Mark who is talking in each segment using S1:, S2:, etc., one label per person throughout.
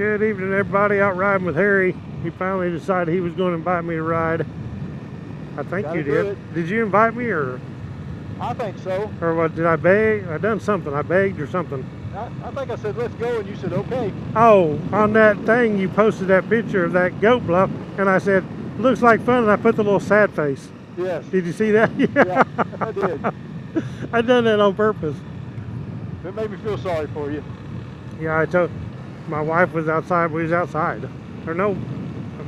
S1: Good evening, everybody. Out riding with Harry. He finally decided he was going to invite me to ride. I think you did. Did you invite me, or?
S2: I think so.
S1: Or what? Did I beg? I done something. I begged or something.
S2: I think I said let's go, and you said okay.
S1: Oh, on that thing you posted that picture of that goat bluff, and I said looks like fun, and I put the little sad face.
S2: Yes.
S1: Did you see that?
S2: Yeah, I did.
S1: I done that on purpose.
S2: It made me feel sorry for you.
S1: Yeah, I told my wife was outside. We was outside, or no,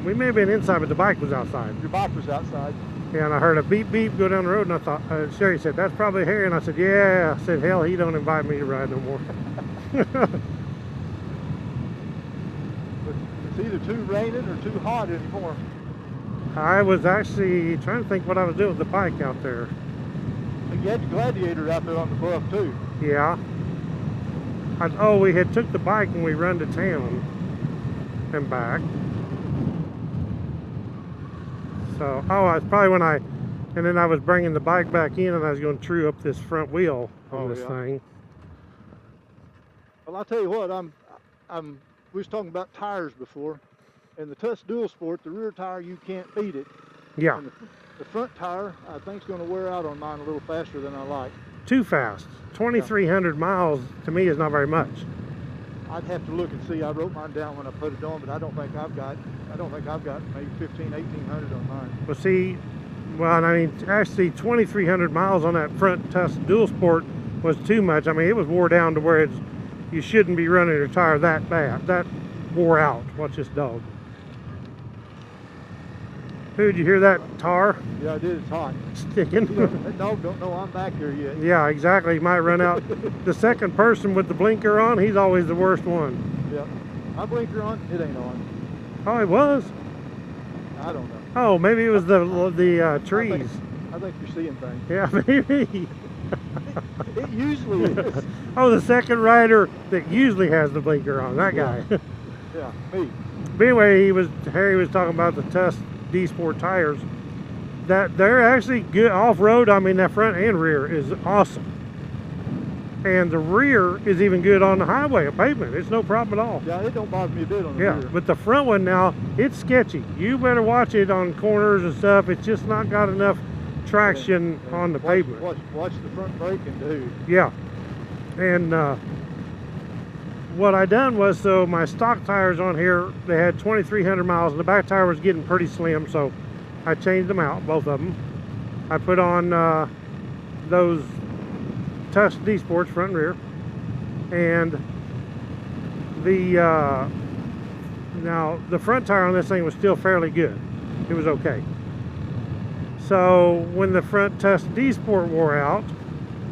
S1: we may have been inside, but the bike was outside.
S2: Your bike was outside.
S1: Yeah, and I heard a beep beep go down the road, and I thought, Sherry said, that's probably Harry, and I said, yeah. I said, hell, he don't invite me to ride no more.
S2: But it's either too raining or too hot anymore.
S1: I was actually trying to think what I was doing with the bike out there.
S2: You had the Gladiator out there on the bluff too.
S1: Yeah. Oh, we had took the bike and we run to town and back. So, oh, it's probably when and then I was bringing the bike back in, and I was going to true up this front wheel on this thing.
S2: Well, I'll tell you what, we was talking about tires before, and the Tusk DUALSPORT, the rear tire, you can't beat it.
S1: Yeah.
S2: And the front tire, I think, is going to wear out on mine a little faster than I like.
S1: Too fast. 2,300 miles to me is not very much.
S2: I'd have to look and see. I wrote mine down when I put it on, but I don't think I've got maybe 1,500-1,800 on mine.
S1: Well, see, I mean, actually 2,300 miles on that front Tusk DUALSPORT was too much. I mean, it was wore down to where you shouldn't be running your tire that bad. That wore out. Watch this dog. Who, did you hear that tar?
S2: Yeah, I did. It's hot.
S1: Sticking.
S2: That dog don't know I'm back here yet.
S1: Yeah, exactly. He might run out. The second person with the blinker on, he's always the worst one.
S2: Yeah. My blinker on, it ain't on.
S1: Oh, it was?
S2: I don't know.
S1: Oh, maybe it was the trees.
S2: I think you're seeing things.
S1: Yeah, maybe.
S2: It usually is.
S1: Oh, the second rider that usually has the blinker on, that guy.
S2: Yeah, me.
S1: But anyway, Harry was talking about the Tusk D-Sport tires. That they're actually good off-road. I mean, that front and rear is awesome. And the rear is even good on the highway, a pavement. It's no problem at all.
S2: Yeah, it don't bother me a bit on the rear.
S1: Yeah, but the front one now, it's sketchy. You better watch it on corners and stuff. It's just not got enough traction on the pavement.
S2: Watch the front braking, dude.
S1: Yeah. And what I done was, so my stock tires on here, they had 2,300 miles, and the back tire was getting pretty slim, so I changed them out, both of them. I put on those Tusk D-Sports front and rear, and now the front tire on this thing was still fairly good. It was okay. So when the front Tusk D-Sport wore out,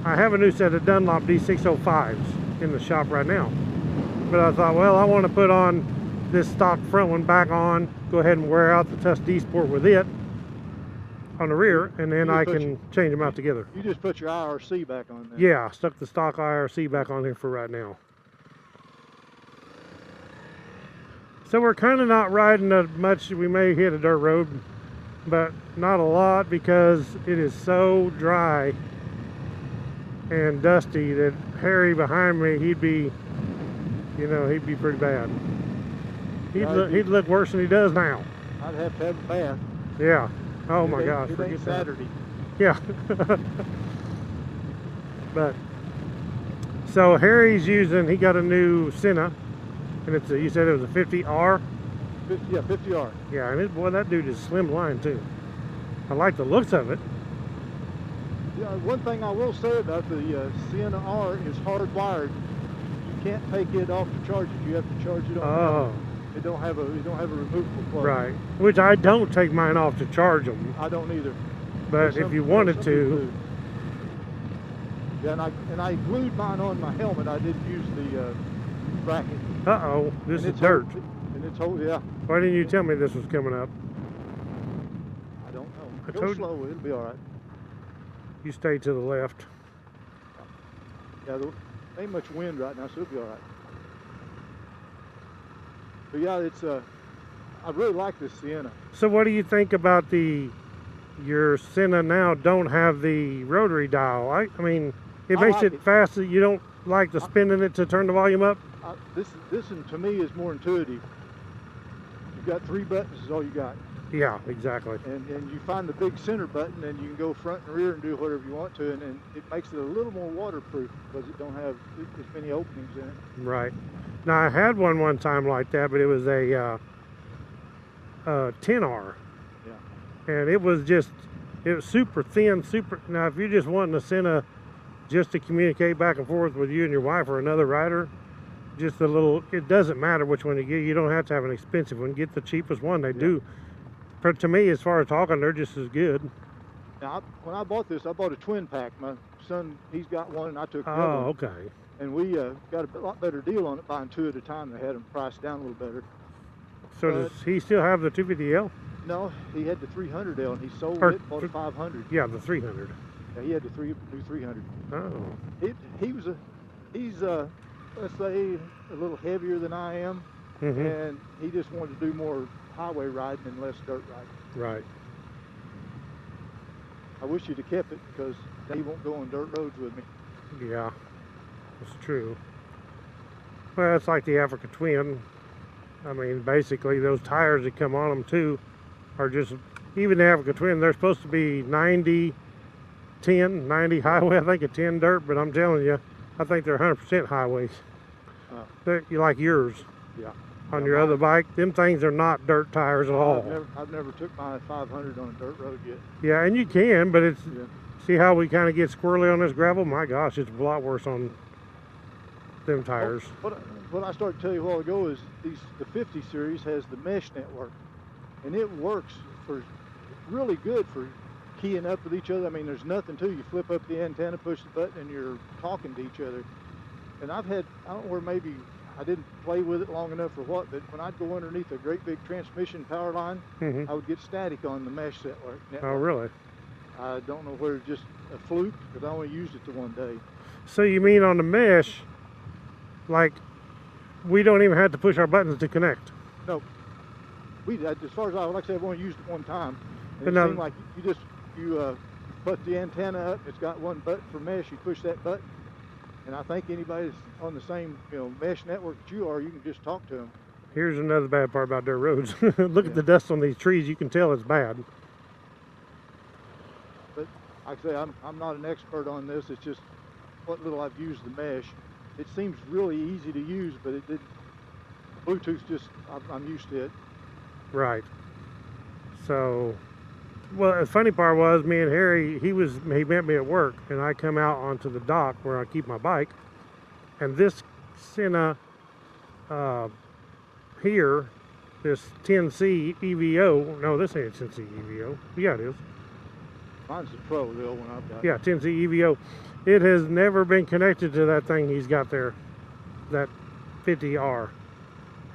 S1: I have a new set of Dunlop D605s in the shop right now. But I thought, well, I want to put on this stock front one back on, go ahead and wear out the Tusk D-Sport with it on the rear, and then I can change them out together.
S2: You just put your IRC back on there.
S1: Yeah, I stuck the stock IRC back on here for right now. So we're kind of not riding as much. We may hit a dirt road, but not a lot, because it is so dry and dusty that Harry behind me, he'd be pretty bad. He'd look worse than he does now.
S2: I'd have to have a bath.
S1: Yeah. Oh my gosh.
S2: It ain't Saturday.
S1: Yeah. But so Harry's he got a new Sena, and you said it was a 50R?
S2: Yeah, 50R.
S1: Yeah, and boy, that dude is slim line too. I like the looks of it.
S2: Yeah, one thing I will say about the Sena R is hardwired. You can't take it off to charge it. You have to charge it on.
S1: Oh.
S2: It don't have a removable plug.
S1: Right. Which I don't take mine off to charge them.
S2: I don't either.
S1: But if you wanted to.
S2: Yeah, and I glued mine on my helmet. I didn't use the bracket.
S1: Uh-oh, this is dirt.
S2: And it's yeah.
S1: Why didn't you tell me this was coming up?
S2: I don't know. Go slow, it'll be all right.
S1: You stay to the left.
S2: Yeah, there ain't much wind right now, so it'll be all right. But yeah, it's I really like this Sena.
S1: So what do you think about your Sena now don't have the rotary dial? I mean, it makes it fast that you don't like the spinning it to turn the volume up?
S2: This one to me is more intuitive. You've got 3 buttons is all you got.
S1: Yeah, exactly.
S2: And you find the big center button and you can go front and rear and do whatever you want to, and it makes it a little more waterproof because it don't have as many openings in it.
S1: Right. Now I had one time like that, but it was a 10R.
S2: Yeah.
S1: And it was super thin, now if you're just wanting a Sena just to communicate back and forth with you and your wife or another rider, just a little, it doesn't matter which one you get. You don't have to have an expensive one. Get the cheapest one. They do. But to me, as far as talking, they're just as good.
S2: Now, when I bought this, I bought a twin pack. My son, he's got one, and I took the other
S1: Oh,
S2: one.
S1: okay.
S2: And we got a lot better deal on it, buying 2 at a time. They had them priced down a little better.
S1: So does he still have the 250L?
S2: No, he had the 300L, and he sold
S1: Or
S2: it, bought a 500.
S1: Yeah, the 300.
S2: Yeah, he had the new 300.
S1: Oh.
S2: He's let's say a little heavier than I am, and he just wanted to do more highway riding and less dirt riding.
S1: Right.
S2: I wish you'd have kept it because he won't go on dirt roads with me.
S1: Yeah, that's true. Well, it's like the Africa Twin. I mean, basically those tires that come on them too are just, even the Africa Twin, they're supposed to be 90, 10, 90 highway, I think a 10 dirt, but I'm telling you, I think they're 100% highways. They're like yours.
S2: Yeah.
S1: On your other bike, them things are not dirt tires at all.
S2: I've never took my 500 on a dirt road yet.
S1: Yeah, and you can, but it's, see how we kind of get squirrely on this gravel? My gosh, it's a lot worse on them tires.
S2: What I started to tell you a while ago is the 50 series has the mesh network, and it works for really good for keying up with each other. I mean, there's nothing to you flip up the antenna, push the button, and you're talking to each other. And I don't know where, maybe I didn't play with it long enough or what, but when I'd go underneath a great big transmission power line, I would get static on the mesh network.
S1: Oh, really?
S2: I don't know whether it's just a fluke, because I only used it the one day.
S1: So you mean on the mesh, like, we don't even have to push our buttons to connect?
S2: No. As far as like I said, I've only used it one time. And
S1: it
S2: seemed like you put the antenna up, it's got one button for mesh, you push that button, and I think anybody that's on the same mesh network that you are, you can just talk to them.
S1: Here's another bad part about dirt roads. Look at the dust on these trees, you can tell it's bad.
S2: But like I say, I'm not an expert on this, it's just what little I've used the mesh. It seems really easy to use, but it did. Bluetooth just, I'm used to it.
S1: Right. So, well, the funny part was, me and Harry, he met me at work, and I come out onto the dock where I keep my bike, and this Sena here, this 10C EVO, no, this ain't a 10C EVO. Yeah, it is.
S2: Mine's the Pro, the old one I've got.
S1: Yeah, 10C EVO. It has never been connected to that thing he's got there, that 50R.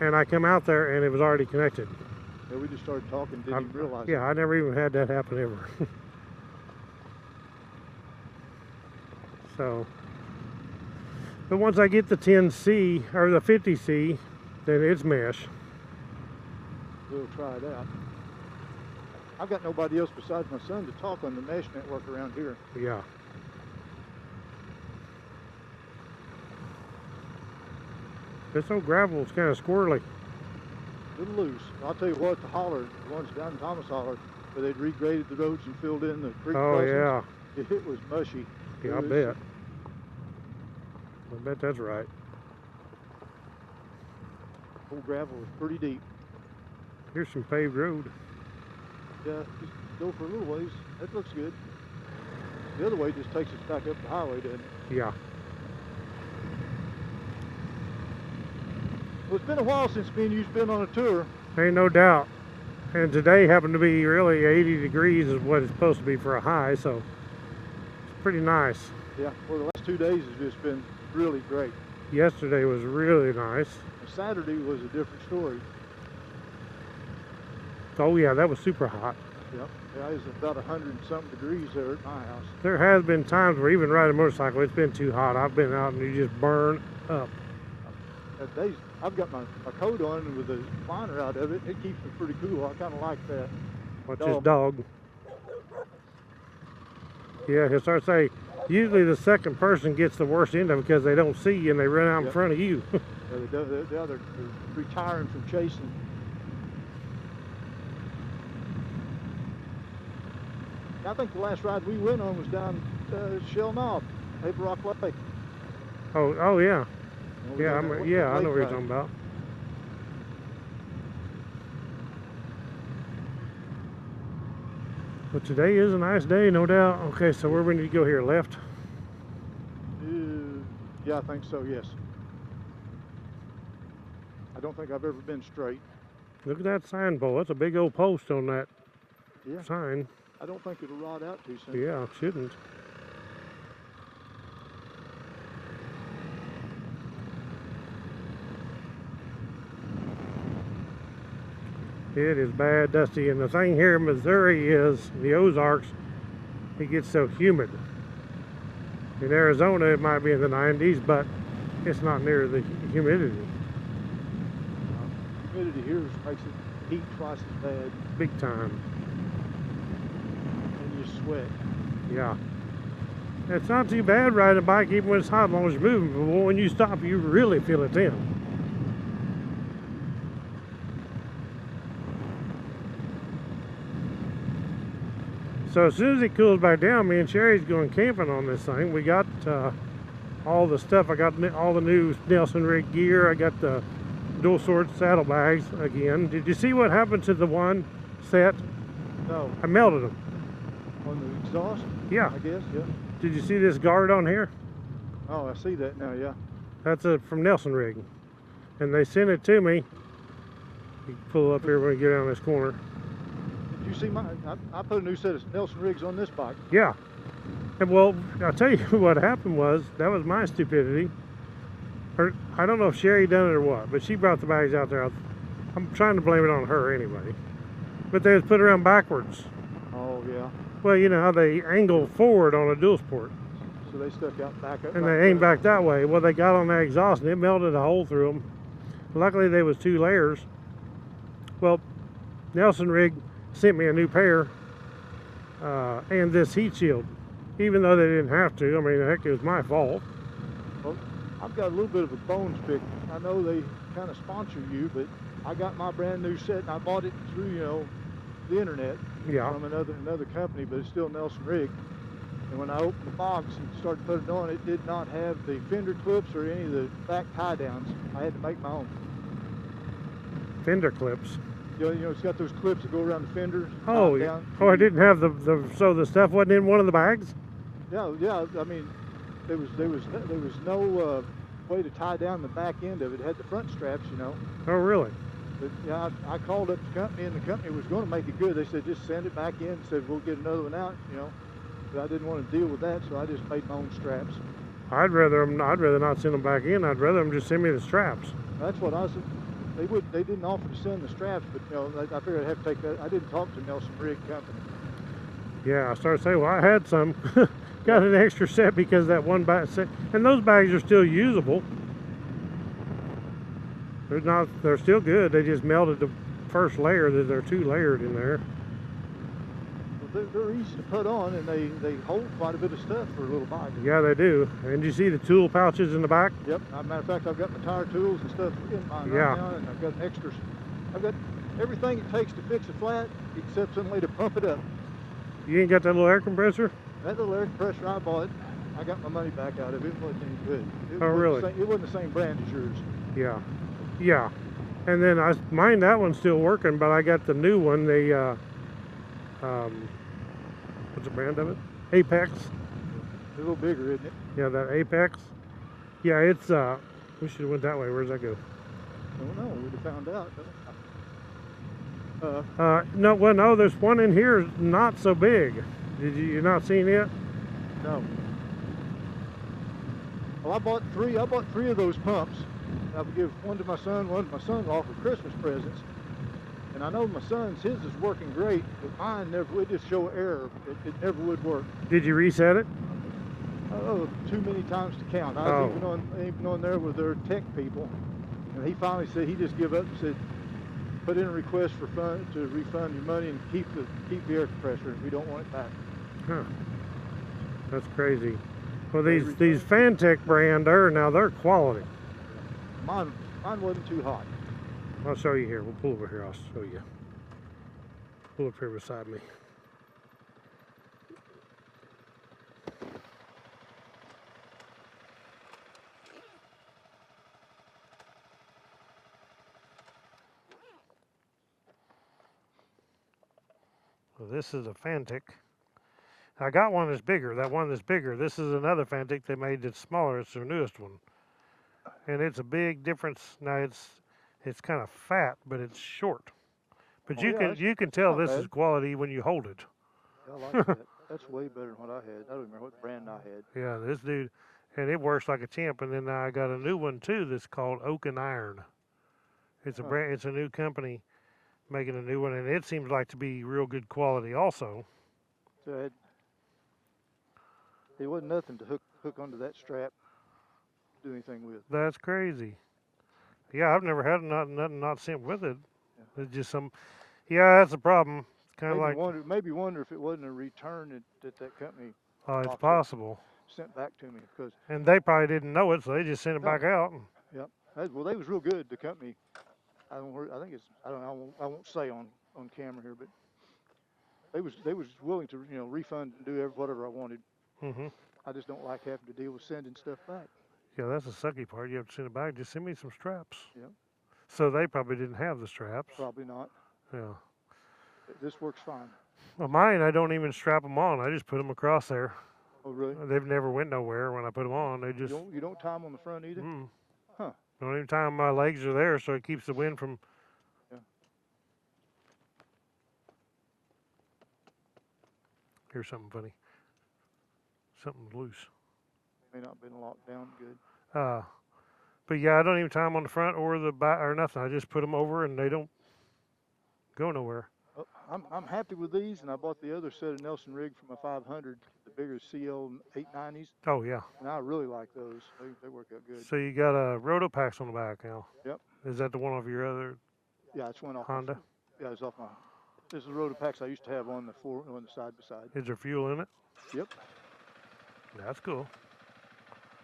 S1: And I come out there and it was already connected.
S2: Yeah, we just started talking, didn't even realize it.
S1: Yeah, I never even had that happen ever. So, but once I get the 10C, or the 50C, then it's mesh.
S2: We'll try it out. I've got nobody else besides my son to talk on the mesh network around here.
S1: Yeah. This old gravel is kind of squirrely.
S2: A little loose. I'll tell you what, the holler, the ones down in Thomas Holler, where they'd regraded the roads and filled in the creek crossings, it was mushy.
S1: Yeah, I bet. I bet that's right.
S2: Old gravel was pretty deep.
S1: Here's some paved road.
S2: Yeah, just go for a little ways. That looks good. The other way just takes us back up the highway, doesn't it?
S1: Yeah.
S2: Well, it's been a while since me and you've been on a tour.
S1: Ain't no doubt. And today happened to be really 80 degrees is what it's supposed to be for a high, so it's pretty nice.
S2: Yeah, well, the last 2 days has just been really great.
S1: Yesterday was really nice.
S2: And Saturday was a different story.
S1: Oh yeah, that was super hot.
S2: Yep. Yeah, it was about 100 and something degrees there at my house.
S1: There has been times where even riding a motorcycle, it's been too hot. I've been out and you just burn up.
S2: Days, I've got my coat on and with the liner out of it, it keeps me pretty cool. I kind of like that.
S1: Watch this dog. Yeah, he'll start saying, Usually the second person gets the worst end of it because they don't see you and they run out in
S2: Yep.
S1: front of you.
S2: They're retiring from chasing. I think the last ride we went on was down Shell Knob, Paper Rock Lake.
S1: Oh yeah.
S2: And we
S1: Yeah,
S2: done that
S1: I know what
S2: lake
S1: you're
S2: ride.
S1: talking about. But today is a nice day, no doubt. Okay, so where we need to go here? Left?
S2: Yeah, I think so, yes. I don't think I've ever been straight.
S1: Look at that sign pole. That's a big old post on that
S2: Yeah.
S1: sign.
S2: I don't think it'll rot out too soon.
S1: Yeah, it shouldn't. It is bad, dusty, and the thing here in Missouri is the Ozarks, it gets so humid. In Arizona, it might be in the 90s, but it's not near the humidity.
S2: Humidity here makes it heat twice as bad,
S1: Big time.
S2: and you sweat.
S1: Yeah. It's not too bad riding a bike even when it's hot, as long as you're moving, but when you stop, you really feel it then. So as soon as it cools back down, me and Sherry's going camping on this thing. We got all the stuff. I got all the new Nelson rig gear. I got the dual sword saddlebags again. Did you see what happened to the one set?
S2: No,
S1: I melted them.
S2: on the exhaust,
S1: Yeah.
S2: I guess, yeah.
S1: Did you see this guard on here?
S2: Oh, I see that now, yeah.
S1: That's from Nelson rig. And they sent it to me. You can pull up here when we get down this corner.
S2: Did you see my, I put a new set of Nelson rigs on this bike.
S1: Yeah. And well, I'll tell you what happened was, that was my stupidity. Or, I don't know if Sherry done it or what, but she brought the bags out there. I'm trying to blame it on her anyway. But they was put around backwards.
S2: Oh, yeah.
S1: Well, you know how they angle forward on a dual sport.
S2: So they stuck out back up.
S1: And they aimed back that way. Well, they got on that exhaust and it melted a hole through them. Luckily, there was 2 layers. Well, Nelson rig sent me a new pair and this heat shield, even though they didn't have to. I mean, heck, it was my fault.
S2: Well, I've got a little bit of a bone to pick. I know they kind of sponsor you, but I got my brand new set and I bought it through, you know, the internet
S1: Yeah.
S2: from another company, but it's still Nelson rig. And when I opened the box and started putting it on, it did not have the fender clips or any of the back tie downs. I had to make my own.
S1: Fender clips.
S2: You know, it's got those clips that go around the fenders.
S1: Oh,
S2: tie
S1: yeah.
S2: down.
S1: Oh, I didn't have so the stuff wasn't in one of the bags?
S2: Yeah. I mean, there was no way to tie down the back end of it. It had the front straps, you know.
S1: Oh, really?
S2: But yeah, I called up the company, and the company was going to make it good. They said just send it back in. Said we'll get another one out, you know. But I didn't want to deal with that, so I just made my own straps.
S1: I'd rather not send them back in. I'd rather them just send me the straps.
S2: That's what I said. They didn't offer to send the straps, but you know, I figured I'd have to take that. I didn't talk to Nelson Rig Company.
S1: Yeah, I started saying, well, I had some. Got an extra set because that one bag set, and those bags are still usable. They're still good. They just melted the first layer. They're 2 layered in there.
S2: Well, they're easy to put on, and they hold quite a bit of stuff for a little bike.
S1: Yeah, they do. And you see the tool pouches in the back?
S2: Yep. As a matter of fact, I've got my tire tools and stuff in mine
S1: Yeah.
S2: right now, and I've got extras. I've got everything it takes to fix a flat, except some way to pump it up.
S1: You ain't got that little air compressor?
S2: That little air compressor I bought, I got my money back out of it. It wasn't any good.
S1: Oh, really?
S2: It wasn't the same brand as yours.
S1: Yeah. Yeah. And then that one's still working, but I got the new one, the what's the brand of it? Apex.
S2: It's a little bigger, isn't it?
S1: Yeah, that Apex. Yeah, it's we should have went that way. Where's that go?
S2: I don't know. We'd have found out.
S1: No, there's one in here not so big. You not seen it?
S2: No. Well, I bought three of those pumps. I would give one to my son, one to my son-in-law for Christmas presents. And I know my son's, his is working great, but mine never would. Just show error. It never would work.
S1: Did you reset it?
S2: Oh, too many times to count. I was even on there with their tech people, and he finally said he just give up and said, put in a request for to refund your money and keep the air compressor, and we don't want it back.
S1: Huh. That's crazy. Well, these Fantech brand, they're quality.
S2: Mine wasn't too hot.
S1: I'll show you here. We'll pull over here. I'll show you. Pull up here beside me. Well, this is a Fantech. I got one that's bigger. That one that's bigger. This is another Fantech they made that's smaller. It's their newest one, and it's a big difference. Now it's kind of fat, but it's short. But you can tell this is quality when you hold it.
S2: I like that. That's way better than what I had. I don't remember what brand I had.
S1: Yeah, this dude, and it works like a champ. And then I got a new one too that's called Oak and Iron. It's a brand. It's a new company making a new one, and it seems like to be real good quality also.
S2: So it wasn't nothing to hook onto that strap, do anything with.
S1: That's crazy. Yeah, I've never had nothing not sent with it. Yeah. It's just some. Yeah, that's a problem. It's kind of like
S2: maybe wonder if it wasn't a return that company.
S1: Oh, it's possible.
S2: Sent back to me because.
S1: And they probably didn't know it, so they just sent it back out.
S2: Yep. Well, they was real good. The company. I think it's. I don't know. I won't say on camera here, but they was willing to refund and do whatever I wanted. Mm-hmm. I just don't like having to deal with sending stuff back.
S1: Yeah, that's the sucky part. You have to send it back. Just send me some straps.
S2: Yep.
S1: So they probably didn't have the straps.
S2: Probably not.
S1: Yeah.
S2: This works fine.
S1: Well, mine, I don't even strap them on. I just put them across there.
S2: Oh, really?
S1: They've never went nowhere when I put them on. They just.
S2: You don't tie them on the front either?
S1: Mm.
S2: Huh.
S1: I don't even tie them. My legs are there, so it keeps the wind from.
S2: Yeah.
S1: Here's something funny. Something loose.
S2: May not have been locked down good.
S1: But yeah, I don't even tie them on the front or the back or nothing. I just put them over and they don't go nowhere.
S2: I'm happy with these, and I bought the other set of Nelson rig for my 500, the bigger CL 890s.
S1: Oh yeah.
S2: And I really like those. They work out good.
S1: So you got a Rotopax on the back now.
S2: Yep.
S1: Is that the one of your other?
S2: Yeah, it's one off
S1: Honda.
S2: Yeah, it's off my. This is the Rotopax I used to have on the side by side.
S1: Is there fuel in it?
S2: Yep.
S1: That's cool.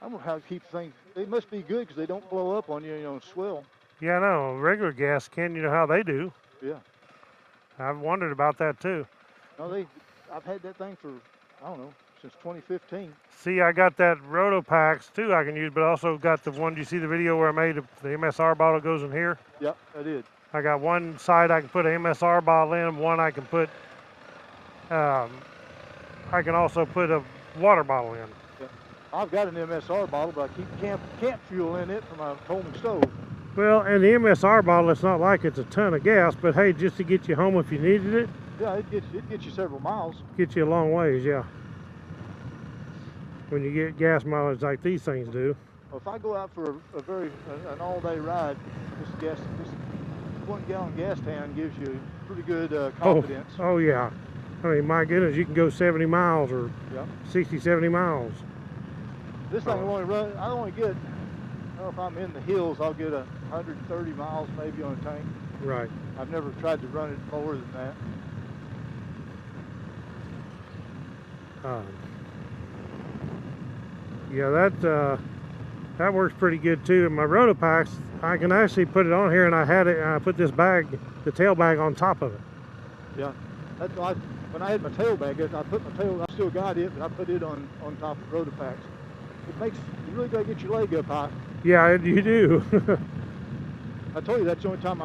S2: I don't know how to keep things. They must be good because they don't blow up on you, and swell.
S1: Yeah, I know. Regular gas can. You know how they do.
S2: Yeah.
S1: I've wondered about that too.
S2: No, I've had that thing for, I don't know, since 2015.
S1: See, I got that Rotopax too I can use, but I also got the one, you see the video where I made the MSR bottle goes in here?
S2: Yep, I did.
S1: I got one side I can put an MSR bottle in, one I can put, I can also put a water bottle in.
S2: Yeah. I've got an MSR bottle, but I keep camp fuel in it for my Coleman stove.
S1: Well, and the MSR bottle, it's not like it's a ton of gas, but hey, just to get you home if you needed it.
S2: Yeah, it gets you several miles.
S1: Get you a long ways, yeah. When you get gas mileage like these things do.
S2: Well, if I go out for an all-day ride, this 1 gallon gas tan gives you pretty good confidence.
S1: Oh yeah. I mean, my goodness, you can go 70 miles or 60, 70 miles.
S2: This thing I only get, if I'm in the hills, I'll get 130 miles maybe on a tank.
S1: Right.
S2: I've never tried to run it more than that.
S1: Yeah, that works pretty good too. And my Rotopax, I can actually put it on here, and I put this bag, the tail bag, on top of it.
S2: Yeah, that's why when I had my tail bag, I still got it, but I put it on top of Rotopax. You really got to get your leg up high.
S1: Yeah, you do.
S2: I told you that's the only time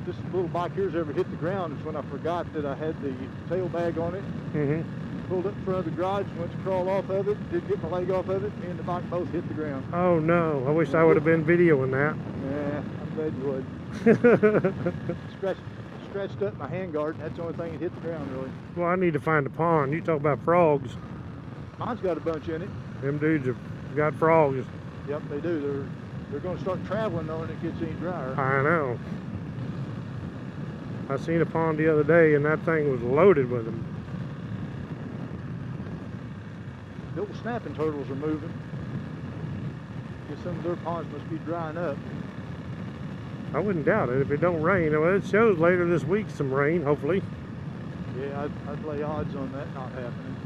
S2: this little bike here's ever hit the ground is when I forgot that I had the tail bag on it. Mm-hmm. Pulled up in front of the garage, went to crawl off of it, didn't get my leg off of it, me and the bike both hit the ground.
S1: Oh no, I wish I would have been videoing that.
S2: Yeah, I'm glad you would. Scratched up my handguard, and that's the only thing that hit the ground really.
S1: Well, I need to find a pond. You talk about frogs.
S2: Mine's got a bunch in it.
S1: Them dudes have got frogs.
S2: Yep, they do. They're going to start traveling though when it gets any drier.
S1: I know. I seen a pond the other day, and that thing was loaded with them.
S2: The little snapping turtles are moving. Guess some of their ponds must be drying up.
S1: I wouldn't doubt it if it don't rain. Well, it shows later this week some rain, hopefully.
S2: Yeah, I'd lay odds on that not happening.